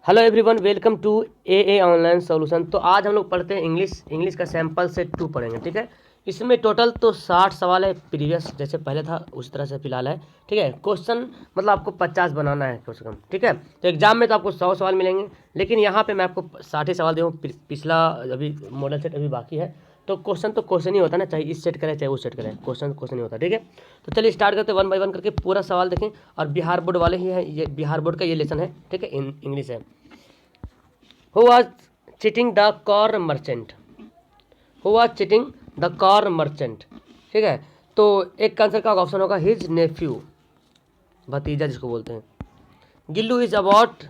Hello everyone, welcome to a online solution. तो आज हम लोग पढ़ते हैं इंग्लिश का सैम्पल सेट 2 पढ़ेंगे। ठीक है, इसमें टोटल तो 60 सवाल है। प्रीवियस जैसे पहले था उसी तरह से फिलहाल है। ठीक है, क्वेश्चन मतलब आपको 50 बनाना है कम से कम। ठीक है, तो एग्जाम में तो आपको 100 सवाल मिलेंगे, लेकिन यहाँ पे मैं आपको 60 ही सवाल दूँ। पिछला अभी मॉडल सेट अभी बाकी है। तो क्वेश्चन ही होता है ना, चाहे इस सेट करें चाहे उस सेट करें, क्वेश्चन ही होता है। ठीक है, तो चलिए स्टार्ट करते हैं वन बाय वन करके पूरा सवाल देखें। और बिहार बोर्ड वाले ही हैं, ये बिहार बोर्ड का ये लेसन है। ठीक है, इंग्लिश है। Who was cheating the corn merchant? Who was cheating the corn merchant? ठीक है, तो एक आंसर का ऑप्शन होगा हिज नेफ्यू, भतीजा जिसको बोलते हैं। Gillu is about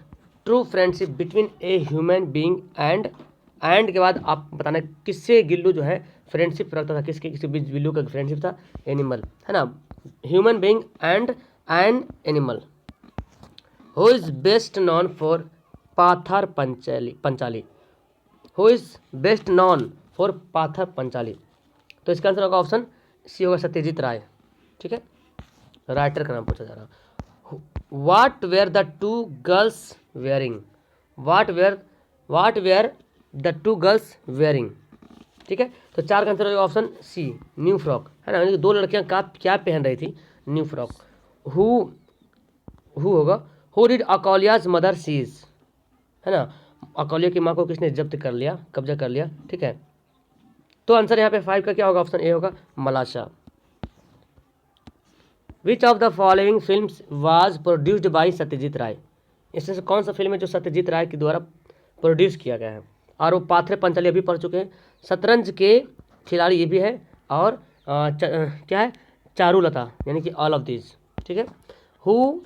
true friendship between a human being and के बाद आप बताना किससे गिल्लू जो है फ्रेंडशिप रखता था, किसके बीच गिल्लू का फ्रेंडशिप था। एनिमल है ना, human being and an animal. Who is best known for Pather Panchali. Who is best known for Pather Panchali. तो इसका आंसर होगा ऑप्शन सी होगा सत्यजीत राय। ठीक है, राइटर का नाम पूछा जा रहा। What were the two girls wearing. What were the two girls wearing. ठीक है, तो 4 का आंसर होगा ऑप्शन सी न्यू फ्रॉक, है ना, यानी कि 2 लड़कियां क्या पहन रही थी, न्यू फ्रॉक। हु होगा हु डिड अकौलियाज मदर सीज, है ना, अकौलिया की माँ को किसने जब्त कर लिया, कब्जा कर लिया। ठीक है, तो आंसर यहाँ पे 5 का क्या होगा, ऑप्शन ए होगा मलाशा। Which of the following films was produced by Satyajit Ray. इसमें से कौन सा फिल्म है जो सत्यजीत राय के द्वारा प्रोड्यूस किया गया है। और वो पाथरे पंचाली अभी पढ़ चुके हैं, शतरंज के खिलाड़ी ये भी है, और क्या है, चारुलता, यानी कि ऑल ऑफ दिस। ठीक है, हु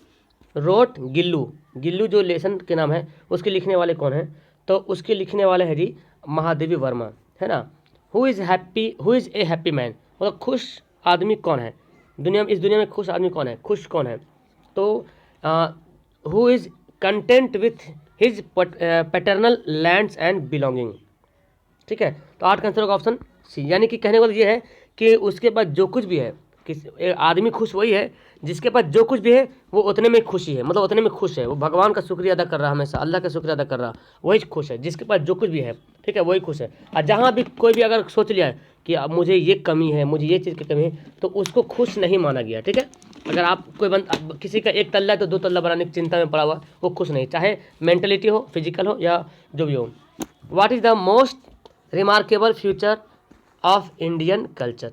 रोट गिल्लू जो लेसन के नाम है उसके लिखने वाले कौन हैं, तो उसके लिखने वाले हैं जी महादेवी वर्मा, है ना। Who is a happy man, मतलब खुश आदमी कौन है इस दुनिया में खुश आदमी कौन है, खुश कौन है। तो who is content with his paternal lands and belonging. ठीक है, तो 8 का आंसर होगा ऑप्शन सी, यानी कि कहने वाला ये है कि उसके पास जो कुछ भी है, आदमी खुश वही है जिसके पास जो कुछ भी है वो उतने में खुशी है, मतलब उतने में खुश है, वो भगवान का शुक्रिया अदा कर रहा है, हमेशा अल्लाह का शुक्रिया अदा कर रहा, वही खुश है, जिसके पास जो कुछ भी है। ठीक है, वही खुश है। और जहाँ भी कोई भी अगर सोच लिया है कि अब मुझे ये कमी है, मुझे ये चीज़ की कमी है, तो उसको खुश नहीं माना गया। ठीक है, अगर आप किसी का 1 तल्ला है तो 2 तल्ला बनाने की चिंता में पड़ा हुआ, वो खुश नहीं, चाहे मेंटलिटी हो, फिजिकल हो, या जो भी हो। What is the most remarkable future of Indian culture.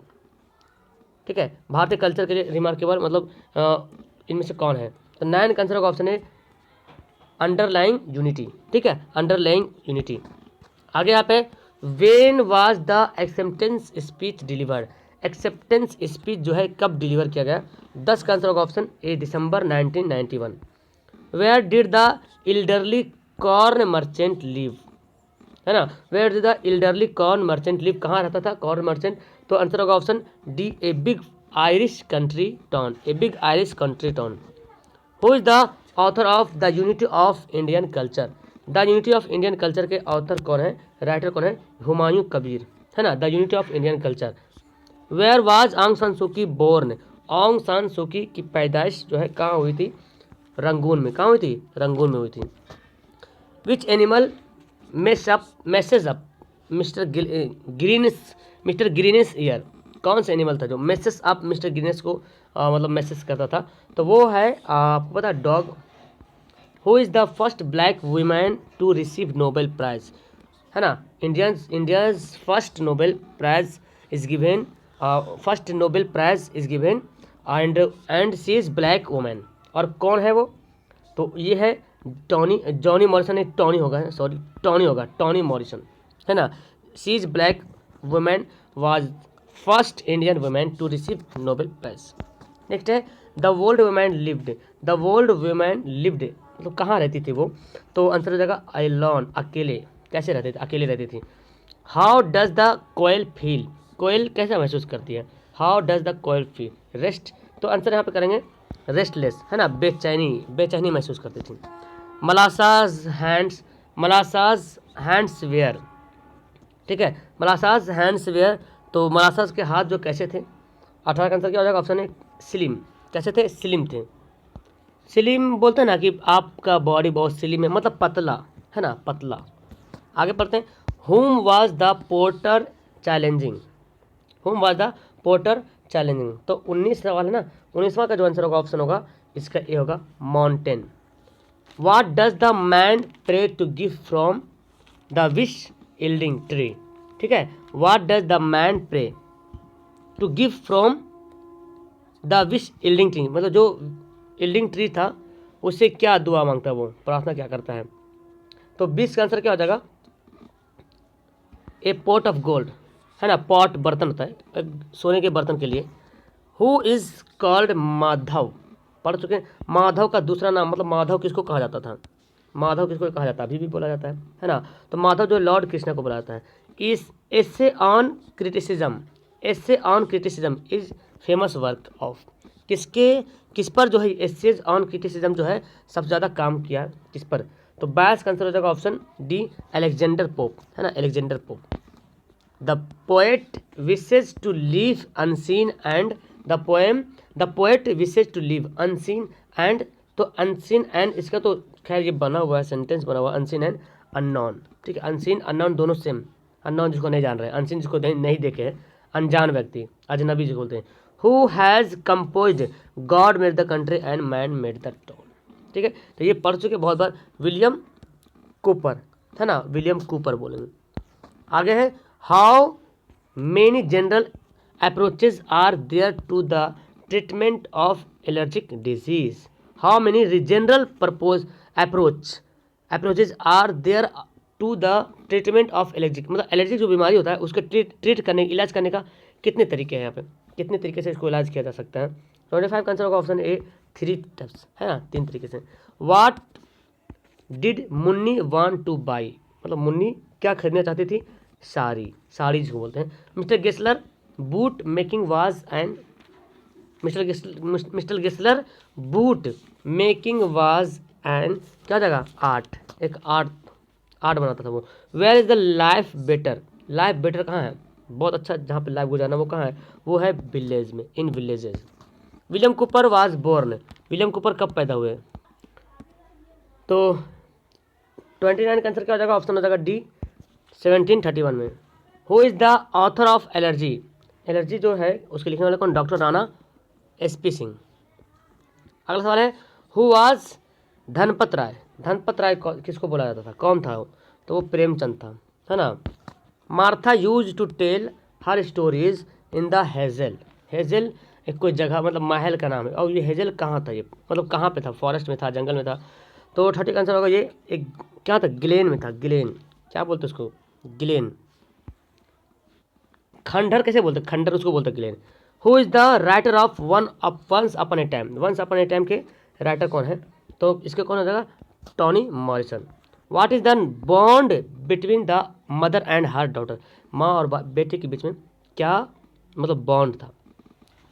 ठीक है, भारतीय कल्चर के लिए रिमार्केबल मतलब इनमें से कौन है, तो 9 का आंसर होगा ऑप्शन है अंडरलाइंग यूनिटी। ठीक है, अंडरलाइंग यूनिटी। आगे यहाँ पे when was the acceptance speech delivered. Acceptance speech जो है कब डिलीवर किया गया, 10 का आंसर होगा ऑप्शन ए दिसंबर 1991। Where did the elderly corn merchant live, है ना, where did the elderly corn merchant live, कहाँ रहता था कॉर्न मर्चेंट, तो आंसर होगा option D a big Irish country town, a big Irish country town. Who is the author of the unity of Indian culture. The unity of Indian culture के author कौन है, writer कौन है, हुमायूं कबीर, है ना, the unity of Indian culture. Where was Aung San सू की born. आंग San सू की पैदाइश जो है कहाँ हुई थी, रंगून में। कहाँ हुई थी, रंगून में हुई थी। Which animal message up mister greenish year. कौन सा एनिमल था जो मैसेज अप मिस्टर ग्रीनिस को मतलब मैसेज करता था, तो वो है आपको पता है dog. Who is the first black women to receive Nobel prize, है ना, India's first Nobel prize is given, first Nobel prize is given and she is black women. और कौन है वो, तो ये है जॉनी मॉरिसन, नहीं टॉनी होगा, सॉरी टॉनी होगा, टॉनी मॉरिसन, है ना। She is black women was first Indian women to receive Nobel prize. Next है the world women lived. The world women lived मतलब कहाँ रहती थी वो, तो आंसर हो जाएगा अलोन, अकेले। कैसे रहते थे, अकेले रहती थी। How does the koel feel, कोयल कैसा महसूस करती है, how does the koel feel, rest, तो आंसर यहाँ पे करेंगे रेस्टलेस, है ना, बेचैनी महसूस करती थी। मलासाज हैंड्स वेयर। ठीक है, मलासाज हैंड्स वेयर, तो मलासाज के हाथ जो कैसे थे। 18 का आंसर क्या हो जाएगा, ऑप्शन है स्लिम, कैसे थे, स्लिम थे। स्लिम बोलते हैं ना कि आपका बॉडी बहुत स्लिम है, मतलब पतला है ना, पतला। आगे पढ़ते हैं। हुम वाज द पोर्टर चैलेंजिंग, हुम वाज द पोर्टर चैलेंजिंग। तो 19 सवाल है ना, 19वां का जो आंसर होगा ऑप्शन होगा इसका ए होगा mountain. What does the man pray to give from the wish yielding tree, ठीक है। What does the man pray to give from the wish yielding tree, मतलब जो यील्डिंग ट्री था उससे क्या दुआ मांगता है, वो प्रार्थना क्या करता है। तो 20 का आंसर क्या हो जाएगा, ए पॉट ऑफ गोल्ड, है ना, पॉट बर्तन होता है सोने के बर्तन के लिए। हु इज कॉल्ड माधव, पढ़ चुके हैं। माधव का दूसरा नाम, मतलब माधव किसको कहा जाता था, माधव किसको कहा जाता है, अभी भी बोला जाता है ना। तो माधव जो लॉर्ड कृष्ण को बोला जाता है। इस essay on criticism, essay on criticism is famous work of, किस पर जो है एसेज ऑन क्रिटिसिज्म जो है सबसे ज़्यादा काम किया, किस पर। तो 22 का आंसर हो जाएगा ऑप्शन डी, अलेक्जेंडर पोप, है ना, Alexander Pope. The poet wishes to live unseen and the poem, the poet wishes to live unseen and, तो अनसीन एंड इसका तो खैर ये बना हुआ है, सेंटेंस बना हुआ है, अनसीन एंड अननोन, ठीक है। अनसीन अननोन दोनों सेम, अननोन जिसको नहीं जान रहे, अनसीन जिसको नहीं देखे है, अनजान व्यक्ति, अजनबी जिसको बोलते हैं। Who has composed God made the country and man made the tone, ठीक है। तो ये पढ़ चुके बहुत बार, विलियम कूपर, है ना, विलियम कूपर बोलेंगे। आगे है how many general approaches are there to the treatment of allergic disease, how many general purpose approaches are there to the treatment of allergic, मतलब एलर्जिक जो बीमारी होता है उसके ट्रीट करने, इलाज करने का कितने तरीके हैं, यहाँ पे कितने तरीके से इसको इलाज किया जा सकता है। 25 का आंसर होगा ऑप्शन ए 3 स्टेप्स, है ना, 3 तरीके से। What did Munni want two by, मतलब मुन्नी क्या खरीदना चाहती थी, साड़ी, साड़ी जिसको बोलते हैं। Mister Gessler boot making was and, mister Gessler boot making was and क्या जगह आर्ट, एक आर्ट बनाता था वो। Where is the life better, life better कहाँ है, बहुत अच्छा जहाँ पे लाइफ गुजारना वो कहाँ है, वो है विलेज में, in villages. William Cowper was born, William Cowper कब पैदा हुए। तो 29 का आंसर क्या हो जाएगा, ऑप्शन हो जाएगा डी 1731 में। Who is the author of allergy, allergy जो है उसके लिखने वाले कौन, डॉक्टर राणा एसपी सिंह। अगला सवाल है हु वाज धनपत राय, धनपत राय किसको बोला जाता था, कौन था वो, तो वो प्रेमचंद था, है ना। Martha use to tell her stories in the hazel, hazel एक कोई जगह, मतलब महल का नाम है, और ये हेजल कहाँ था, ये मतलब कहाँ पे था, फॉरेस्ट में था, जंगल में था। तो 30 का आंसर होगा ये एक क्या था, ग्लेन में था, ग्लेन, क्या बोलते उसको, ग्लेन। खंडहर कैसे बोलते, खंडहर उसको बोलते glen. Who is the writer of once upon a time, once upon a time के राइटर कौन है, तो इसके कौन हो जाएगा, Toni Morrison. What is the bond between the mother and her daughter, माँ और बेटे के बीच में क्या मतलब बॉन्ड था,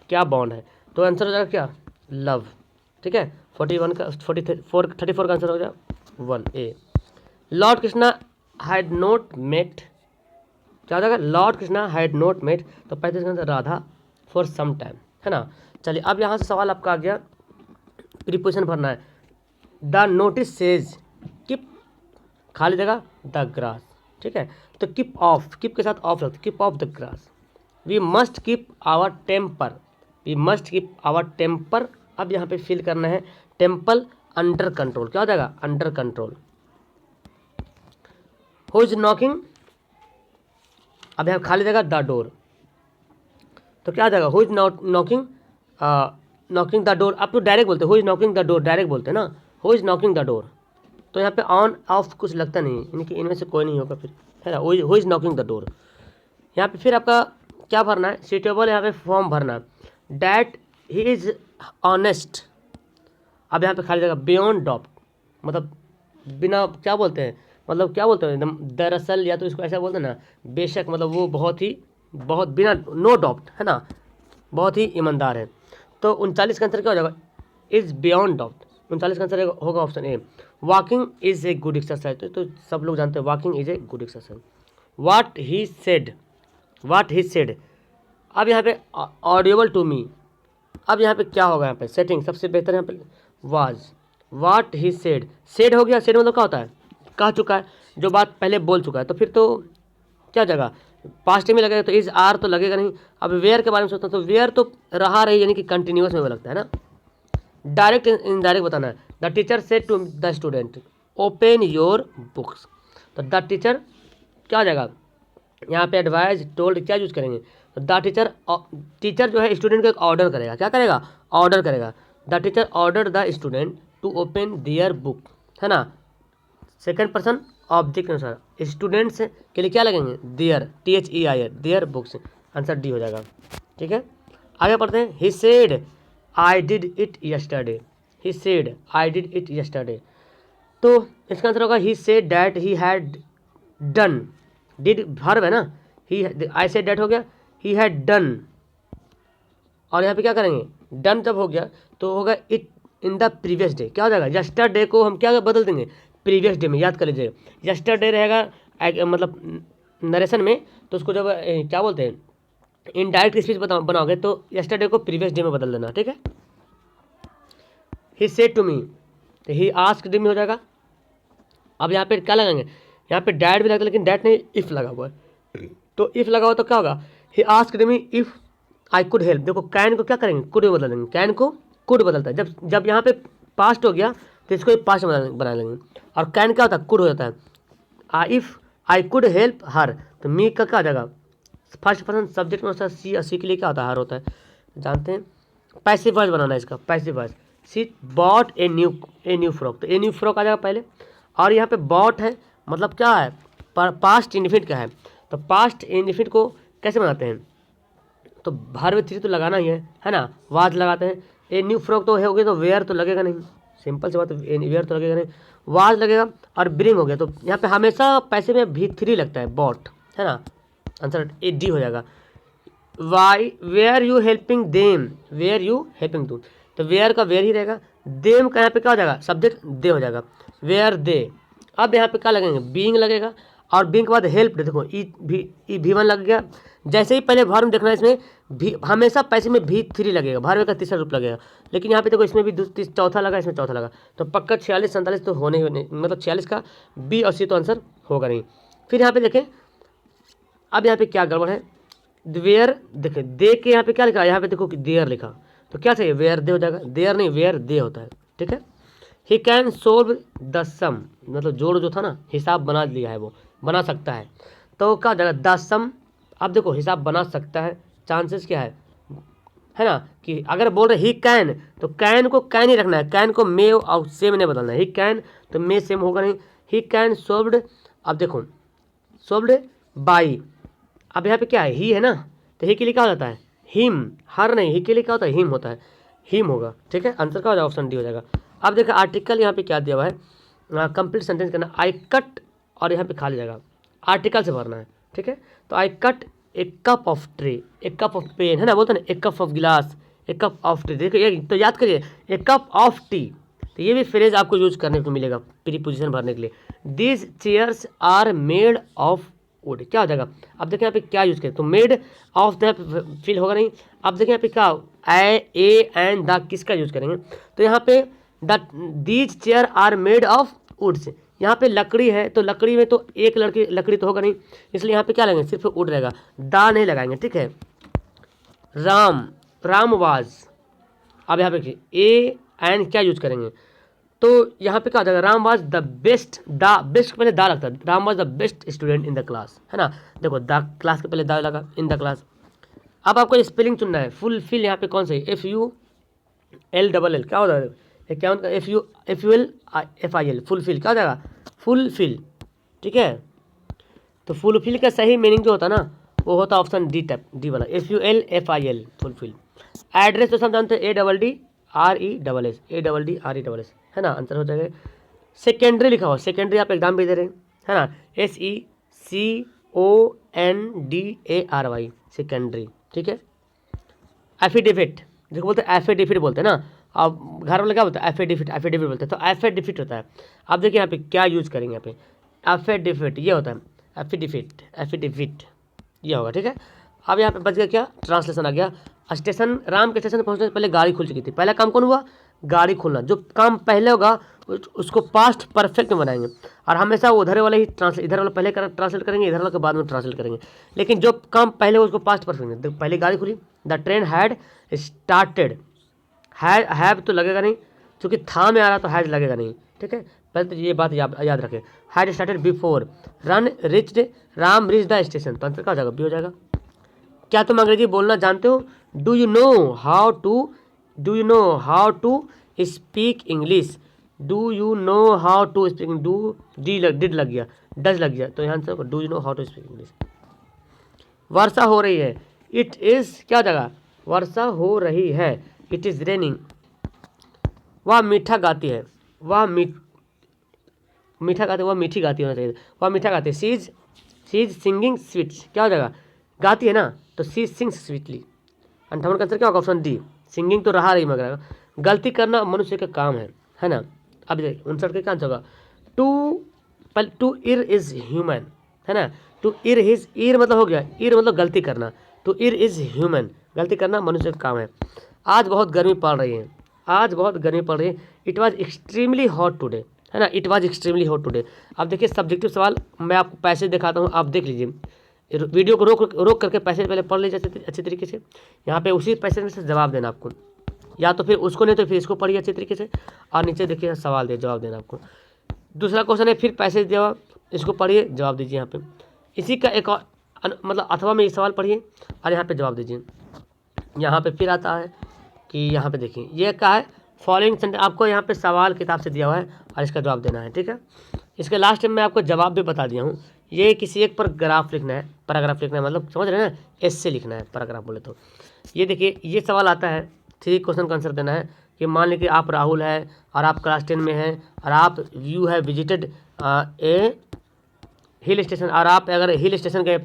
क्या बॉन्ड है, तो आंसर हो जाएगा क्या, लव, ठीक है। 41 का 34 का आंसर हो जाएगा 1 A. Lord Krishna had not met, क्या हो जाएगा, lord Krishna had not met, तो 35 का answer Radha for some time, है ना। चलिए अब यहाँ से सवाल आपका आ गया, प्रीपोजिशन भरना है। द नोटिस सेज कीप, खाली जगह द ग्रास, ठीक है। तो कीप ऑफ, कीप के साथ ऑफ लगता है, keep off the grass. We must keep our temper, we must keep our temper. अब यहाँ पे फिल करना है टेम्पल अंडर कंट्रोल, क्या हो जाएगा, under control. Who is knocking, अब यहाँ खाली जगह द डोर, तो क्या आ जाएगा, who is knocking, knocking the door. आप तो डायरेक्ट बोलते who is knocking the door, direct बोलते हैं ना, who is knocking the door. तो यहाँ पे ऑन ऑफ कुछ लगता नहीं, इनकी इनमें से कोई नहीं होगा फिर, है ना, who is knocking the door. यहाँ पे फिर आपका क्या भरना है, सीटेबल यहाँ पे फॉर्म भरना है, डैट ही इज ऑनेस्ट। अब यहाँ पे खाली जगह बियॉन्ड डॉप्ट, मतलब बिना क्या बोलते हैं, मतलब क्या बोलते हैं एकदम दरअसल, या तो इसको ऐसा बोलते हैं ना, बेशक, मतलब वो बहुत बिना, नो डॉप्ट, है ना, बहुत ही ईमानदार है। तो 39 का आंसर क्या हो जाएगा, इज बियॉन्ड डॉप्ट। 39 का आंसर होगा option A, walking is a good exercise. तो सब लोग जानते हैं walking is a good exercise. What he said, what he said. अब यहाँ पे ऑडिबल टू मी, अब यहाँ पे क्या होगा, यहाँ पे सेटिंग सबसे बेहतर, यहाँ पे was, what he said, said हो गया, सेड मतलब क्या होता है, कह चुका है, जो बात पहले बोल चुका है, तो फिर तो क्या जगह पास्ट में लगेगा, तो इज आर तो लगेगा नहीं। अब वेयर के बारे में सोचता हूँ, तो वेयर तो रहा रही, यानी कि कंटिन्यूस में वो लगता है ना। डायरेक्ट इनडायरेक्ट बताना है। The teacher said to the student open your books, तो द टीचर क्या हो जाएगा यहाँ पे, एडवाइज टोल्ड क्या यूज करेंगे, तो द टीचर, टीचर जो है स्टूडेंट को एक ऑर्डर करेगा, क्या करेगा, ऑर्डर करेगा। The teacher order the student to open their book, है ना, सेकंड पर्सन ऑब्जेक्ट के अनुसार स्टूडेंट्स के लिए क्या लगेंगे, their, THEIR, their books, answer D हो जाएगा। ठीक है, आगे पढ़ते हैं। He said I did it yesterday, he said I did it yesterday, तो इसका आंसर होगा he said that he had done, did verb है ना, ही, आई सेड डैट हो गया, ही हैड डन, और यहाँ पे क्या करेंगे, डन जब हो गया तो होगा it in the previous day, क्या हो जाएगा, यस्टरडे को हम क्या बदल देंगे, प्रीवियस डे में, याद कर लीजिएगा। यस्टरडे रहेगा मतलब नरेशन में, तो उसको जब क्या बोलते हैं, इनडायरेक्ट स्पीच बनाओगे तो यस्टरडे को प्रीवियस डे में बदल देना। ठीक है, ही सेड टू मी, तो ही आस्क्ड मी हो जाएगा। अब यहाँ पे क्या लगाएंगे, यहाँ पे डैड भी लगता है, लेकिन डैड नहीं, इफ़ लगा हुआ है, तो इफ़ लगा हुआ तो क्या होगा, he asked me if I could help. देखो कैन को क्या करेंगे, कुड में बदल देंगे, कैन को कुड बदलता है, जब जब यहाँ पे पास्ट हो गया तो इसको पास्ट बना लेंगे, और कैन क्या होता है, कुड हो जाता है। If I could help her, तो मी का क्या आ जाएगा, फर्स्ट पर्सन सब्जेक्ट में होता है, सी के लिए क्या होता है, हर होता है, जानते हैं। पैसिव वॉइस बनाना है इसका, passive voice, she bought a new frock, तो ए न्यू फ्रॉक आ जाएगा पहले, और यहाँ पे बॉट है, मतलब क्या है, पास्ट इंडिफिनिट का है, तो पास्ट इंडिफिनिट को कैसे बनाते हैं, तो वर्ब 3 तो लगाना ही है ना, वाज लगाते हैं। ए न्यू फ्रॉक तो हो गया, तो वेयर तो लगेगा नहीं, सिंपल सी बात, वेयर तो लगेगा नहीं, वाज लगेगा, और ब्रिंग हो गया, तो यहाँ पे हमेशा पैसे में V3 लगता है, बॉट, है ना, आंसर ए डी हो जाएगा। Why were you helping them, were you helping to, तो वेयर का वेयर ही रहेगा, देम का यहाँ पे क्या हो जाएगा, सब्जेक्ट दे हो जाएगा, वेयर दे। अब यहाँ पे क्या लगेंगे, बीइंग लगेगा, और बीइंग के बाद हेल्प, देखो ई V1 लग गया, जैसे ही पहले वर्ब देखना है, इसमें भी हमेशा पैसे में V3 लगेगा, वर्ब का तीसरा रूप लगेगा, लेकिन यहाँ पे देखो इसमें भी चौथा लगा, इसमें चौथा लगा, तो पक्का 46 47 तो होने ही नहीं, मतलब 46 का B और C तो आंसर होगा नहीं। फिर यहाँ पे देखें, अब यहाँ पे क्या गड़बड़ है, वेयर देखे, दे के यहाँ पे क्या लिखा, यहाँ पे देखो कि देयर लिखा, तो क्या चाहिए, वेयर दे हो जाएगा, देयर नहीं वेयर दे होता है। ठीक है, ही कैन सोल्व द सम, मतलब जोड़ जो था ना, हिसाब बना लिया है, वो बना सकता है, तो क्या हो जाएगा, द सम। अब देखो हिसाब बना सकता है, चांसेस क्या है ना, कि अगर बोल रहे ही कैन, तो कैन को कैन ही रखना है, कैन को मे और सेम नहीं बदलना है, ही कैन तो मे सेम होगा नहीं, ही कैन सोल्व्ड। अब देखो सोल्व्ड बाई, अब यहाँ पे क्या है, ही है ना, तो ही के लिए क्या हो जाता है, हिम, हर नहीं, ही के लिए क्या होता है, हिम होता है, हिम होगा। ठीक है, आंसर क्या हो जाएगा, ऑप्शन डी हो जाएगा। अब देखो आर्टिकल यहाँ पे क्या दिया हुआ है, कंप्लीट सेंटेंस करना, आई कट, और यहाँ पे खाली जगह आर्टिकल से भरना है। ठीक है, तो I cut a cup of tree, a cup of pen, है ना, बोलते हैं ना, ए कप ऑफ गिलास, ए कप ऑफ टी, देखिए ये तो याद करिए, ए कप ऑफ टी, तो ये भी फ्रेज आपको यूज करने को मिलेगा प्रीपोजिशन भरने के लिए। These chairs are made of wood, क्या हो जाएगा, अब देखिए यहाँ पे क्या यूज करें, तो मेड ऑफ द फील होगा नहीं। अब देखिए यहाँ पे क्या ए एंड द किसका यूज करेंगे, तो यहाँ पे the these chair are made of woods, यहाँ पे लकड़ी है, तो लकड़ी में तो एक लकड़ी तो होगा नहीं, इसलिए यहाँ पे क्या लगेंगे, सिर्फ वुड रहेगा, दा नहीं लगाएंगे। ठीक है, राम, राम वाज, अब यहाँ पे ए एंड क्या यूज करेंगे, तो यहाँ पे क्या हो जाएगा, Ram was the best, the best पहले दा लगता है, Ram was the best student in the class, है ना, देखो द क्लास के पहले दा लगा, इन द क्लास। अब आपको स्पेलिंग चुनना है, फुलफिल यहाँ पे कौन सा है, FULLL, क्या होता है, क्या होता है, FULFIL, फुलफिल, क्या हो जाएगा, फुलफिल। ठीक है, तो फुलफिल का सही मीनिंग जो होता है ना, वो होता है ऑप्शन डी टाइप, डी वाला, FULFIL, फुलफिल। एड्रेस तो सब जानते हैं, ADDRESS, ADDRESS, है ना, आंसर हो जाएगा। सेकेंडरी लिखा हुआ, सेकेंडरी आप एग्जाम भी दे रहे हैं, है ना, SECONDARY, सेकेंडरी। ठीक है, एफिडेविट, जिसको बोलते हैं एफिडेविट बोलते हैं ना, अब घर वाले क्या बोलते हैं, एफिडेविट बोलते हैं, तो एफिडेविट होता है। अब देखिए यहाँ पे क्या यूज करेंगे, यहाँ पे एफिडेविट ये होता है, एफिडेविट ये होगा। ठीक है, अब यहाँ पे बच गया क्या, ट्रांसलेशन आ गया। स्टेशन, राम के स्टेशन पहुँचने से पहले गाड़ी खुल चुकी थी, पहला काम कौन हुआ, गाड़ी खोलना, जो काम पहले होगा उसको पास्ट परफेक्ट में बनाएंगे, और हमेशा उधर वाले ही ट्रांसलेट, इधर वाला पहले ट्रांसलेट करेंगे, इधर वाला के बाद में ट्रांसलेट करेंगे। लेकिन जो काम पहले हो उसको पास्ट परफेक्ट में, पहले गाड़ी खुली, the train had started, have तो लगेगा नहीं, क्योंकि था में आ रहा तो हैज लगेगा नहीं, ठीक है। पहले तो ये बात याद रखें, had started before run reached, Ram reach the station, तो आंसर क्या हो जाएगा, बी हो जाएगा। क्या तुम अंग्रेजी बोलना जानते हो, do you know how to speak English, do you know how to speak, do did लग गया, डज लग गया, तो यहाँ से do you know how to speak English. वर्षा हो रही है, इट इज़ क्या जगह, वर्षा हो रही है, इट इज़ रेनिंग। वह मीठा गाती है, वह मीठा गाती है, वह मीठी गाती होना चाहिए, वह मीठा गाती है। सी इज सिंगिंग स्वीट, क्या हो जाएगा, गाती है ना, तो सी सिंग्स स्वीटली। 58 का आंसर क्या होगा, ऑप्शन डी, सिंगिंग तो रहा रही मगर गलती करना मनुष्य का काम है ना। अब 59 का क्या आंसर होगा, टू इर इज ह्यूमन, है ना, टू इर हिज, ईर मतलब हो गया, ईर मतलब गलती करना, टू इर इज ह्यूमन, गलती करना मनुष्य का काम है। आज बहुत गर्मी पड़ रही है, आज बहुत गर्मी पड़ रही है, it was extremely hot today, है ना, it was extremely hot today. अब देखिए सब्जेक्टिव सवाल, मैं आपको पैसे दिखाता हूँ, आप देख लीजिए, वीडियो को रोक करके पैसे पहले पढ़ लीजिए अच्छी तरीके से, यहाँ पे उसी पैसे में से जवाब देना आपको, या तो फिर उसको नहीं तो फिर इसको पढ़िए अच्छी तरीके से, और नीचे देखिए सवाल दे जवाब देना आपको। दूसरा क्वेश्चन है फिर पैसे जवाब, इसको पढ़िए जवाब दीजिए यहाँ पे, इसी का एक और मतलब अथवा में ये सवाल पढ़िए और यहाँ पे जवाब दीजिए। यहाँ पे फिर आता है कि यहाँ पे देखिए ये क्या है, फॉलोइंग सेंटेंस, आपको यहाँ पे सवाल किताब से दिया हुआ है और इसका जवाब देना है, ठीक है। इसके लास्ट में मैं आपको जवाब भी बता दिया हूँ, ये किसी एक पर ग्राफ लिखना है, पैराग्राफ लिखना है, मतलब समझ रहे हैं ना, एस से लिखना है पैराग्राफ बोले तो। ये देखिए ये सवाल आता है, 3 क्वेश्चन का आंसर देना है कि मान लीजिए आप राहुल है और आप क्लास 10 में हैं और आप यू है विजिटेड ए हिल स्टेशन, और आप अगर हिल स्टेशन गए,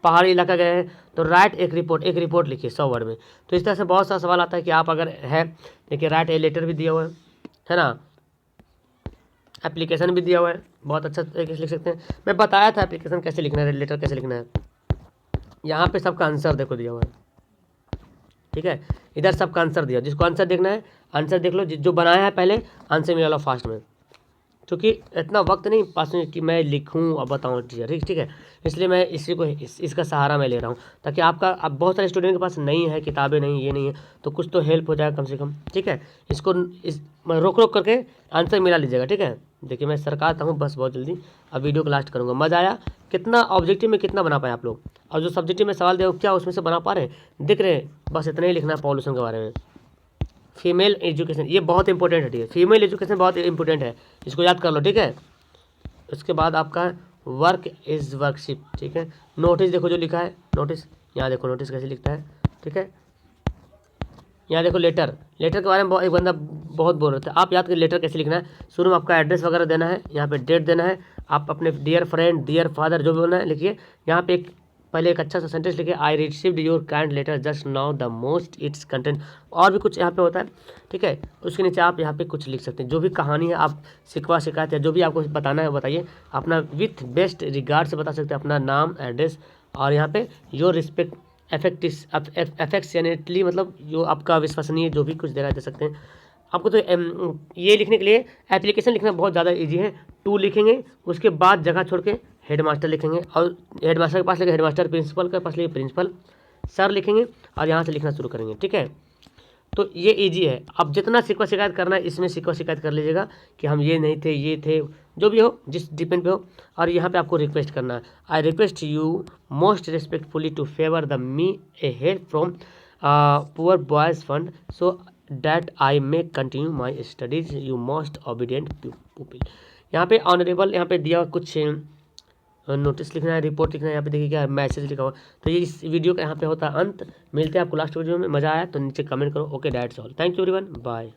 पहाड़ी इलाका गए हैं, तो राइट एक रिपोर्ट लिखिए 100 वर्ड में। तो इस तरह से बहुत सा सवाल आता है कि आप अगर है, देखिए राइट ए लेटर भी दिया हुआ है ना, एप्लीकेशन भी दिया हुआ है, बहुत अच्छा तरीके से लिख सकते हैं। मैं बताया था एप्लीकेशन कैसे लिखना है, लेटर कैसे लिखना है, यहाँ पे सबका आंसर देखो दिया हुआ है, ठीक है, इधर सबका आंसर दिया, जिसको आंसर देखना है आंसर देख लो, जो बनाया है पहले आंसर मिला लो फास्ट में, क्योंकि इतना वक्त नहीं पास में कि मैं लिखूं और बताऊं टीचर, ठीक है, इसलिए मैं इसी को इसका सहारा मैं ले रहा हूं, ताकि आपका, अब बहुत सारे स्टूडेंट के पास नहीं है किताबें, नहीं ये नहीं है, तो कुछ तो हेल्प हो जाए कम से कम, ठीक है। इसको रोक करके आंसर मिला लीजिएगा, ठीक है। देखिए मैं सरकार हूँ बस बहुत जल्दी, अब वीडियो को लास्ट करूँगा। मज़ा आया, कितना ऑब्जेक्टिव में कितना बना पाए आप लोग, और जो सब्जेक्टिव में सवाल दे क्या उसमें से बना पा रहे हैं, दिख रहे हैं, बस इतना ही लिखना है पॉल्यूशन के बारे में। फीमेल एजुकेशन ये बहुत इंपॉर्टेंट है, ठीक है, फीमेल एजुकेशन बहुत इंपॉर्टेंट है, इसको याद कर लो, ठीक है। उसके बाद आपका वर्क इज़ वर्कशिप, ठीक है। नोटिस देखो जो लिखा है, नोटिस यहाँ देखो, नोटिस कैसे लिखता है, ठीक है। यहाँ देखो लेटर के बारे में एक बंदा बहुत बोल रहा था, आप याद करिए लेटर कैसे लिखना है। शुरू में आपका एड्रेस वगैरह देना है, यहाँ पे डेट देना है, आप अपने डियर फ्रेंड, डियर फादर जो भी बोलना है लिखिए। यहाँ पे पहले एक अच्छा सा सेंटेंस लिखिए, I received your kind letter just now the most its content, और भी कुछ यहाँ पे होता है, ठीक है। उसके नीचे आप यहाँ पे कुछ लिख सकते हैं, जो भी कहानी है आप शिकवा शिकायत या जो भी आपको बताना है बताइए, अपना विथ बेस्ट रिगार्ड से बता सकते हैं, अपना नाम एड्रेस, और यहाँ पे योर रिस्पेक्ट अफेक्शनेटली, मतलब जो आपका विश्वसनीय जो भी कुछ देना दे सकते हैं आपको। तो ये लिखने के लिए एप्लीकेशन लिखना बहुत ज़्यादा इजी है, टू लिखेंगे, उसके बाद जगह छोड़ के हेडमास्टर लिखेंगे, और हेडमास्टर के पास लिखे हेडमास्टर, प्रिंसिपल के पास लिखे प्रिंसिपल, सर लिखेंगे और यहाँ से लिखना शुरू करेंगे, ठीक है। तो ये इजी है, अब जितना शिकवा शिकायत करना है इसमें शिकवा शिकायत कर लीजिएगा कि हम ये नहीं थे, ये थे, जो भी हो जिस डिपेंड पे हो। और यहाँ पे आपको रिक्वेस्ट करना है, I request you most respectfully to favour the me a help from poor boys fund so that I may continue my studies, you most obedient pupil. यहाँ पे ऑनरेबल यहाँ पे दिया कुछ नोटिस लिखना है, रिपोर्ट लिखना है, यहाँ पे देखिए क्या मैसेज लिखा हुआ। तो ये इस वीडियो का यहाँ पे होता है अंत, मिलते हैं आपको लास्ट वीडियो में। मज़ा आया तो नीचे कमेंट करो। Okay, that's all, thank you everyone, bye.